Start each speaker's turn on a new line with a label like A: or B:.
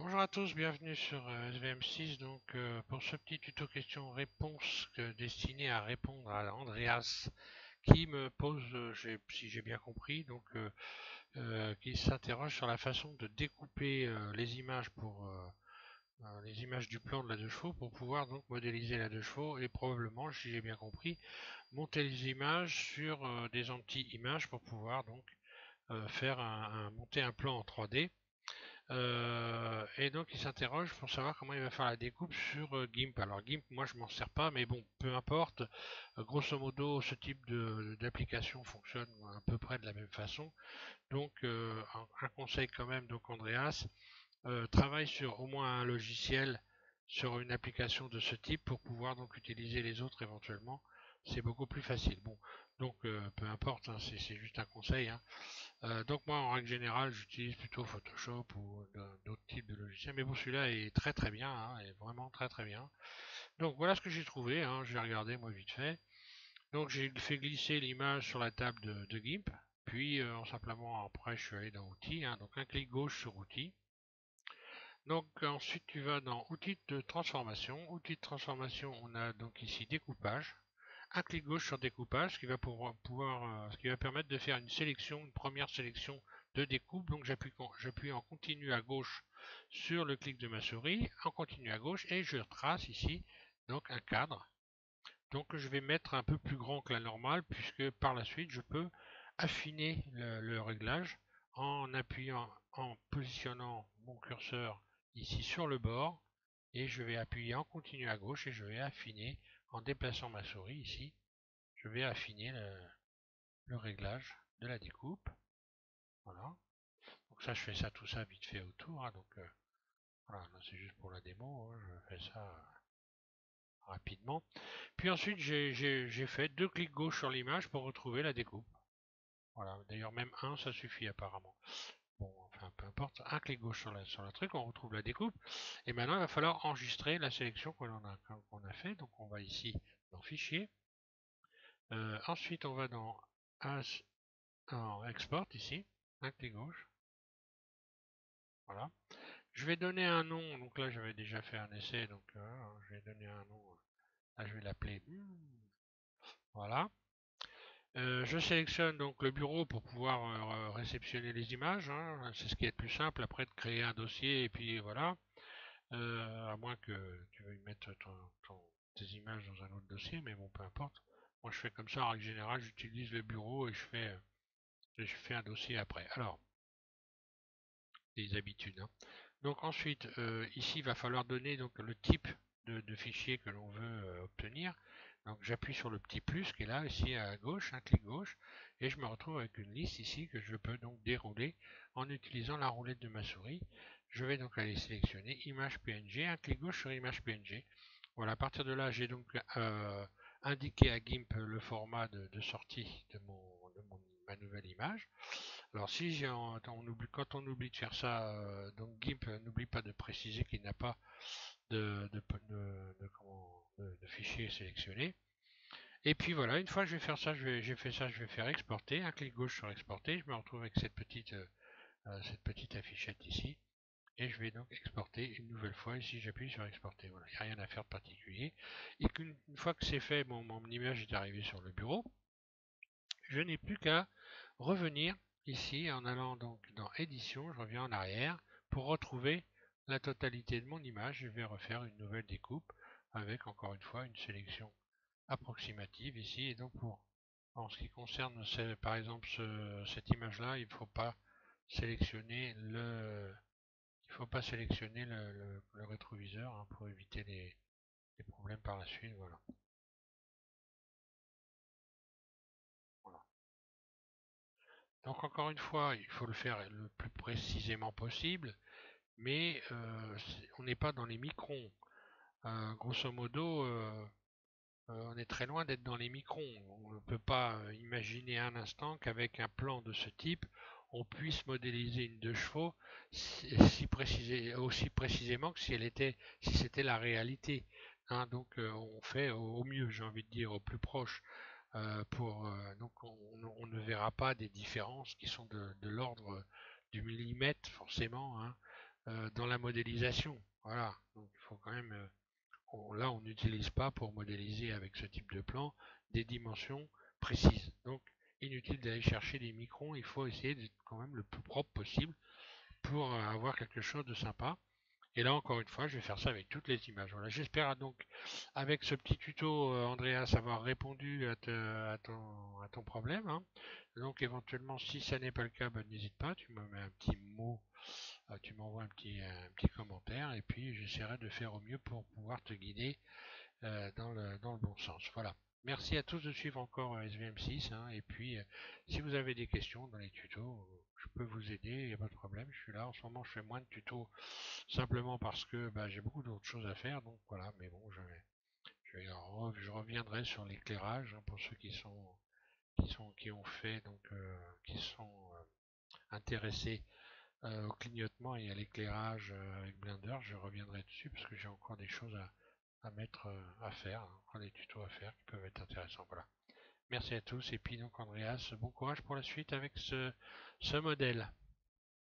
A: Bonjour à tous, bienvenue sur SVM6. Donc, pour ce petit tuto question-réponse destiné à répondre à Andreas qui me pose, si j'ai bien compris, qui s'interroge sur la façon de découper les images les images du plan de la 2 chevaux pour pouvoir donc modéliser la 2 chevaux et probablement, si j'ai bien compris, monter les images sur des anti-images pour pouvoir donc monter un plan en 3D. Et donc il s'interroge pour savoir comment il va faire la découpe sur GIMP. Alors GIMP, moi je m'en sers pas, mais bon, peu importe. Grosso modo, ce type d'application fonctionne à peu près de la même façon. Donc un conseil quand même, donc Andreas, travaille sur au moins un logiciel sur une application de ce type pour pouvoir donc utiliser les autres éventuellement. C'est beaucoup plus facile. Bon, donc peu importe, hein, c'est juste un conseil, hein. Donc moi en règle générale j'utilise plutôt Photoshop ou d'autres types de logiciels, mais bon celui-là est très très bien, hein, est vraiment très très bien. Donc voilà ce que j'ai trouvé, hein, j'ai regardé moi vite fait. Donc j'ai fait glisser l'image sur la table de GIMP, puis simplement après je suis allé dans Outils, hein, donc un clic gauche sur Outils. Donc ensuite tu vas dans Outils de transformation. Outils de transformation, on a donc ici découpage. Un clic gauche sur découpage, ce qui va permettre de faire une première sélection de découpe. Donc j'appuie en continu à gauche sur le clic de ma souris, en continu à gauche, et je trace ici donc un cadre. Donc je vais mettre un peu plus grand que la normale, puisque par la suite je peux affiner le réglage en positionnant mon curseur ici sur le bord, et je vais appuyer en continu à gauche et je vais affiner en déplaçant ma souris ici. Je vais affiner le réglage de la découpe. Voilà. Donc ça, je fais ça tout ça vite fait autour, hein. Donc voilà, c'est juste pour la démo, hein. Je fais ça rapidement. Puis ensuite, j'ai fait 2 clics gauche sur l'image pour retrouver la découpe. Voilà. D'ailleurs, même un, ça suffit apparemment. Bon, enfin, peu importe. Un clic gauche sur la truc, on retrouve la découpe. Et maintenant, il va falloir enregistrer la sélection qu'on a fait. Donc on va ici dans Fichier. Ensuite, on va dans Export ici. Un clic gauche. Voilà. Je vais donner un nom. Donc là, j'avais déjà fait un essai. Donc je vais donner un nom. Là, je vais l'appeler. Voilà. Je sélectionne donc le bureau pour pouvoir réceptionner les images, hein. C'est ce qui est le plus simple après de créer un dossier et puis voilà. À moins que tu veuilles mettre tes images dans un autre dossier, mais bon, peu importe. Moi, je fais comme ça en règle générale. J'utilise le bureau et je fais un dossier après. Alors, des habitudes, hein. Donc ensuite, ici, il va falloir donner donc le type de fichier que l'on veut obtenir. Donc j'appuie sur le petit plus qui est là, ici à gauche, un clic gauche, et je me retrouve avec une liste ici que je peux donc dérouler en utilisant la roulette de ma souris. Je vais donc aller sélectionner image PNG, un clic gauche sur image PNG. Voilà, à partir de là, j'ai donc indiqué à GIMP le format de sortie ma nouvelle image. Alors si quand on oublie de faire ça, donc GIMP n'oublie pas de préciser qu'il n'a pas de fichier sélectionné. Et puis voilà, une fois que je vais faire ça, j'ai fait ça, je vais faire exporter, un clic gauche sur exporter, je me retrouve avec cette petite affichette ici, et je vais donc exporter une nouvelle fois, ici j'appuie sur exporter, voilà, il n'y a rien à faire de particulier, et qu'une fois que c'est fait, mon image est arrivée sur le bureau, je n'ai plus qu'à revenir ici en allant donc dans édition, je reviens en arrière pour retrouver la totalité de mon image. Je vais refaire une nouvelle découpe avec encore une fois une sélection approximative ici. Et donc en ce qui concerne par exemple cette image là, il ne faut pas sélectionner le rétroviseur, hein, pour éviter les problèmes par la suite. Voilà. Voilà. Donc encore une fois, il faut le faire le plus précisément possible, mais on n'est pas dans les microns. Grosso modo, on est très loin d'être dans les microns. On ne peut pas imaginer un instant qu'avec un plan de ce type, on puisse modéliser une 2 chevaux aussi précisément que si c'était la réalité, hein. Donc on fait au mieux, j'ai envie de dire, au plus proche. Donc on ne verra pas des différences qui sont de l'ordre du millimètre forcément, hein. dans la modélisation. Voilà, donc il faut quand même là, on n'utilise pas pour modéliser avec ce type de plan des dimensions précises. Donc, inutile d'aller chercher des microns, il faut essayer d'être quand même le plus propre possible pour avoir quelque chose de sympa. Et là, encore une fois, je vais faire ça avec toutes les images. Voilà, j'espère donc, avec ce petit tuto, Andreas, avoir répondu à ton problème, hein. Donc, éventuellement, si ça n'est pas le cas, ben, n'hésite pas, tu me mets un petit mot, tu m'envoies un petit commentaire, et puis j'essaierai de faire au mieux pour pouvoir te guider dans le bon sens. Voilà. Merci à tous de suivre encore SVM6, hein, et puis si vous avez des questions dans les tutos, je peux vous aider, il n'y a pas de problème, je suis là. En ce moment, je fais moins de tutos simplement parce que bah, j'ai beaucoup d'autres choses à faire, donc voilà, mais bon, je reviendrai sur l'éclairage, hein, pour ceux qui ont fait, donc qui sont intéressés au clignotement et à l'éclairage avec Blender. Je reviendrai dessus parce que j'ai encore des choses à mettre à faire, hein, encore des tutos à faire qui peuvent être intéressants. Voilà. Merci à tous et puis donc Andreas, bon courage pour la suite avec ce modèle.